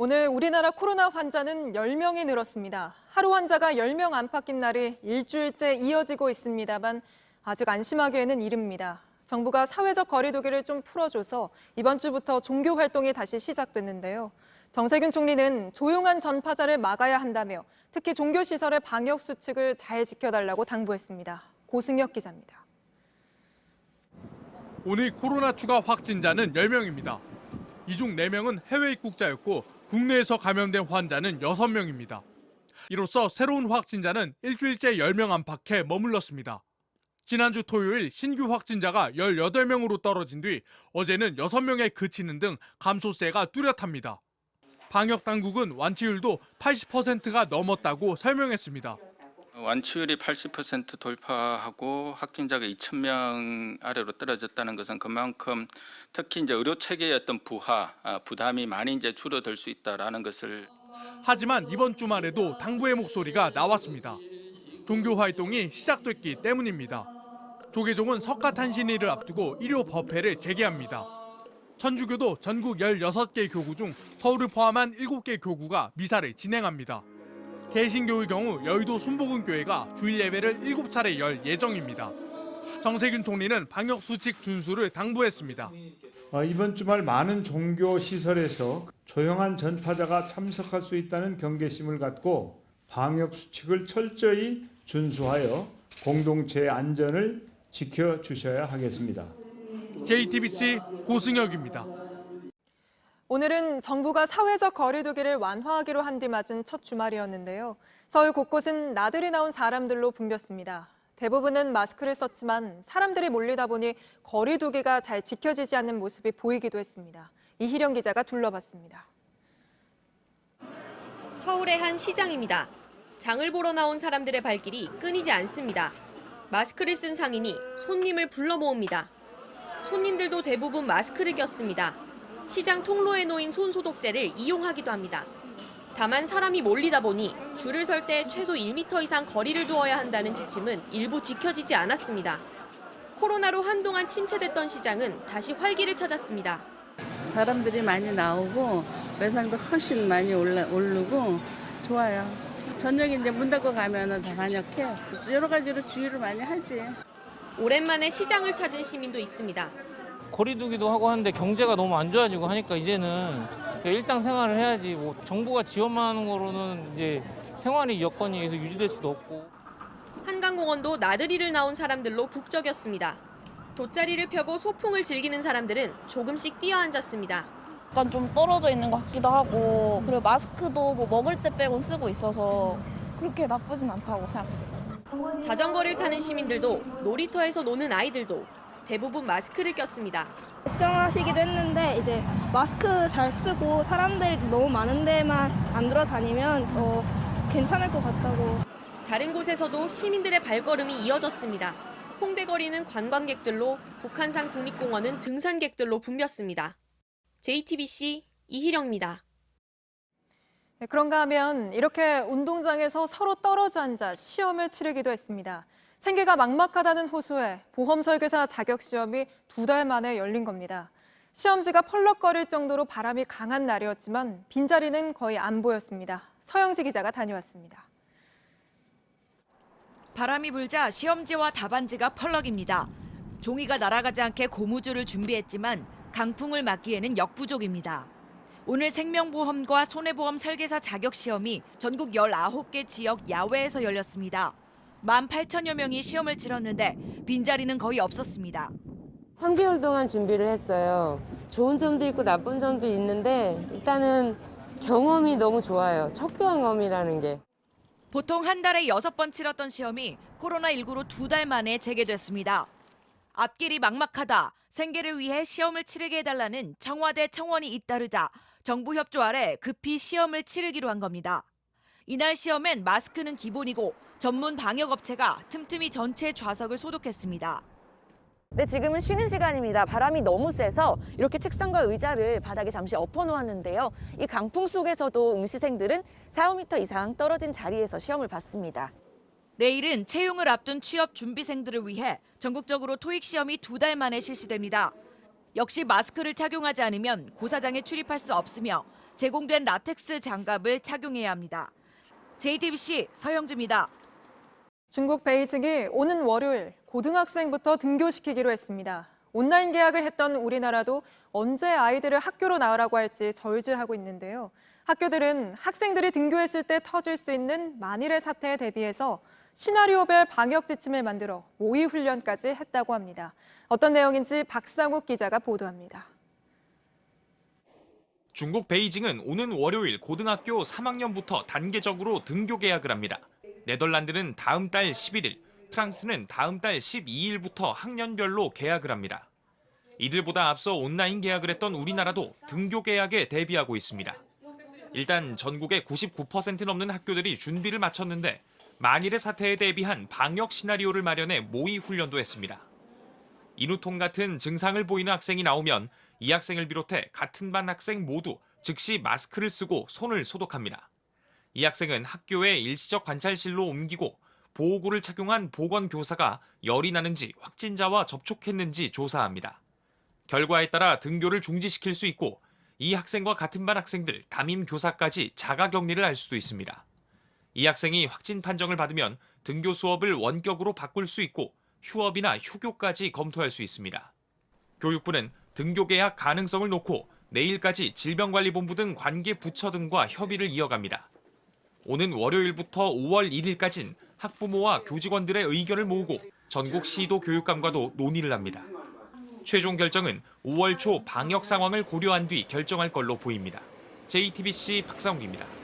오늘 우리나라 코로나 환자는 10명이 늘었습니다. 하루 환자가 10명 안팎인 날이 일주일째 이어지고 있습니다만 아직 안심하기에는 이릅니다. 정부가 사회적 거리두기를 좀 풀어줘서 이번 주부터 종교 활동이 다시 시작됐는데요. 정세균 총리는 조용한 전파자를 막아야 한다며 특히 종교시설의 방역 수칙을 잘 지켜달라고 당부했습니다. 고승혁 기자입니다. 오늘 코로나 추가 확진자는 10명입니다. 이 중 4명은 해외 입국자였고 국내에서 감염된 환자는 6명입니다. 이로써 새로운 확진자는 일주일째 10명 안팎에 머물렀습니다. 지난주 토요일 신규 확진자가 18명으로 떨어진 뒤 어제는 6명에 그치는 등 감소세가 뚜렷합니다. 방역 당국은 완치율도 80%가 넘었다고 설명했습니다. 완치율이 80% 돌파하고 확진자가 2,000명 아래로 떨어졌다는 것은 그만큼 특히 이제 의료 체계의 어떤 부담이 많이 이제 줄어들 수 있다라는 것을. 하지만 이번 주말에도 당부의 목소리가 나왔습니다. 종교 활동이 시작됐기 때문입니다. 조계종은 석가탄신일을 앞두고 일요 법회를 재개합니다. 천주교도 전국 16개 교구 중 서울을 포함한 7개 교구가 미사를 진행합니다. 개신교의 경우 여의도 순복음교회가 주일 예배를 7차례 열 예정입니다. 정세균 총리는 방역 수칙 준수를 당부했습니다. 이번 주말 많은 종교 시설에서 조용한 전파자가 참석할 수 있다는 경계심을 갖고 방역 수칙을 철저히 준수하여 공동체의 안전을 지켜주셔야 하겠습니다. JTBC 고승혁입니다. 오늘은 정부가 사회적 거리두기를 완화하기로 한 뒤 맞은 첫 주말이었는데요. 서울 곳곳은 나들이 나온 사람들로 붐볐습니다. 대부분은 마스크를 썼지만 사람들이 몰리다 보니 거리두기가 잘 지켜지지 않는 모습이 보이기도 했습니다. 이희령 기자가 둘러봤습니다. 서울의 한 시장입니다. 장을 보러 나온 사람들의 발길이 끊이지 않습니다. 마스크를 쓴 상인이 손님을 불러 모읍니다. 손님들도 대부분 마스크를 꼈습니다. 시장 통로에 놓인 손소독제를 이용하기도 합니다. 다만 사람이 몰리다 보니 줄을 설 때 최소 1m 이상 거리를 두어야 한다는 지침은 일부 지켜지지 않았습니다. 코로나로 한동안 침체됐던 시장은 다시 활기를 찾았습니다. 사람들이 많이 나오고 매상도 훨씬 많이 오르고 좋아요. 저녁에 이제 문 닫고 가면은 다 반역해. 여러 가지로 주의를 많이 하지. 오랜만에 시장을 찾은 시민도 있습니다. 거리두기도 하고 하는데 경제가 너무 안 좋아지고 하니까 이제는 일상생활을 해야지 뭐 정부가 지원만 하는 거로는 이제 생활의 여건이 계속 유지될 수도 없고. 한강공원도 나들이를 나온 사람들로 북적였습니다. 돗자리를 펴고 소풍을 즐기는 사람들은 조금씩 뛰어앉았습니다. 약간 좀 떨어져 있는 것 같기도 하고 그리고 마스크도 뭐 먹을 때 빼곤 쓰고 있어서 그렇게 나쁘진 않다고 생각했어요. 자전거를 타는 시민들도 놀이터에서 노는 아이들도 대부분 마스크를 꼈습니다. 걱정하시기도 했는데 이제 마스크 잘 쓰고 사람들이 너무 많은 데만 안 돌아다니면 괜찮을 것 같다고. 다른 곳에서도 시민들의 발걸음이 이어졌습니다. 홍대 거리는 관광객들로, 북한산 국립공원은 등산객들로 붐볐습니다. JTBC 이희령입니다. 그런가 하면 이렇게 운동장에서 서로 떨어져 앉아 시험을 치르기도 했습니다. 생계가 막막하다는 호소에 보험 설계사 자격 시험이 2달 만에 열린 겁니다. 시험지가 펄럭거릴 정도로 바람이 강한 날이었지만 빈자리는 거의 안 보였습니다. 서영지 기자가 다녀왔습니다. 바람이 불자 시험지와 답안지가 펄럭입니다. 종이가 날아가지 않게 고무줄을 준비했지만 강풍을 막기에는 역부족입니다. 오늘 생명보험과 손해보험 설계사 자격 시험이 전국 19개 지역 야외에서 열렸습니다. 18,000여 명이 시험을 치렀는데 빈자리는 거의 없었습니다. 3개월 동안 준비를 했어요. 좋은 점도 있고 나쁜 점도 있는데 일단은 경험이 너무 좋아요. 첫 경험이라는 게. 보통 한 달에 6번 치렀던 시험이 코로나19로 2달 만에 재개됐습니다. 앞길이 막막하다, 생계를 위해 시험을 치르게 해달라는 청와대 청원이 잇따르자 정부 협조 아래 급히 시험을 치르기로 한 겁니다. 이날 시험엔 마스크는 기본이고 전문 방역업체가 틈틈이 전체 좌석을 소독했습니다. 네, 지금은 쉬는 시간입니다. 바람이 너무 세서 이렇게 책상과 의자를 바닥에 잠시 엎어놓았는데요. 이 강풍 속에서도 응시생들은 4, 5m 이상 떨어진 자리에서 시험을 봤습니다. 내일은 채용을 앞둔 취업 준비생들을 위해 전국적으로 토익 시험이 2달 만에 실시됩니다. 역시 마스크를 착용하지 않으면 고사장에 출입할 수 없으며 제공된 라텍스 장갑을 착용해야 합니다. JTBC 서영주입니다. 중국 베이징이 오는 월요일 고등학생부터 등교시키기로 했습니다. 온라인 계약을 했던 우리나라도 언제 아이들을 학교로 나으라고 할지 저울질하고 있는데요. 학교들은 학생들이 등교했을 때 터질 수 있는 만일의 사태에 대비해서 시나리오별 방역 지침을 만들어 모의 훈련까지 했다고 합니다. 어떤 내용인지 박상욱 기자가 보도합니다. 중국 베이징은 오는 월요일 고등학교 3학년부터 단계적으로 등교 계약을 합니다. 네덜란드는 다음 달 11일, 프랑스는 다음 달 12일부터 학년별로 계약을 합니다. 이들보다 앞서 온라인 계약을 했던 우리나라도 등교 계약에 대비하고 있습니다. 일단 전국의 99% 넘는 학교들이 준비를 마쳤는데 만일의 사태에 대비한 방역 시나리오를 마련해 모의 훈련도 했습니다. 인후통 같은 증상을 보이는 학생이 나오면 이 학생을 비롯해 같은 반 학생 모두 즉시 마스크를 쓰고 손을 소독합니다. 이 학생은 학교의 일시적 관찰실로 옮기고 보호구를 착용한 보건교사가 열이 나는지 확진자와 접촉했는지 조사합니다. 결과에 따라 등교를 중지시킬 수 있고 이 학생과 같은 반 학생들, 담임 교사까지 자가격리를 할 수도 있습니다. 이 학생이 확진 판정을 받으면 등교 수업을 원격으로 바꿀 수 있고 휴업이나 휴교까지 검토할 수 있습니다. 교육부는 등교 계약 가능성을 놓고 내일까지 질병관리본부 등 관계 부처 등과 협의를 이어갑니다. 오는 월요일부터 5월 1일까지는 학부모와 교직원들의 의견을 모으고 전국 시도 교육감과도 논의를 합니다. 최종 결정은 5월 초 방역 상황을 고려한 뒤 결정할 걸로 보입니다. JTBC 박상욱입니다.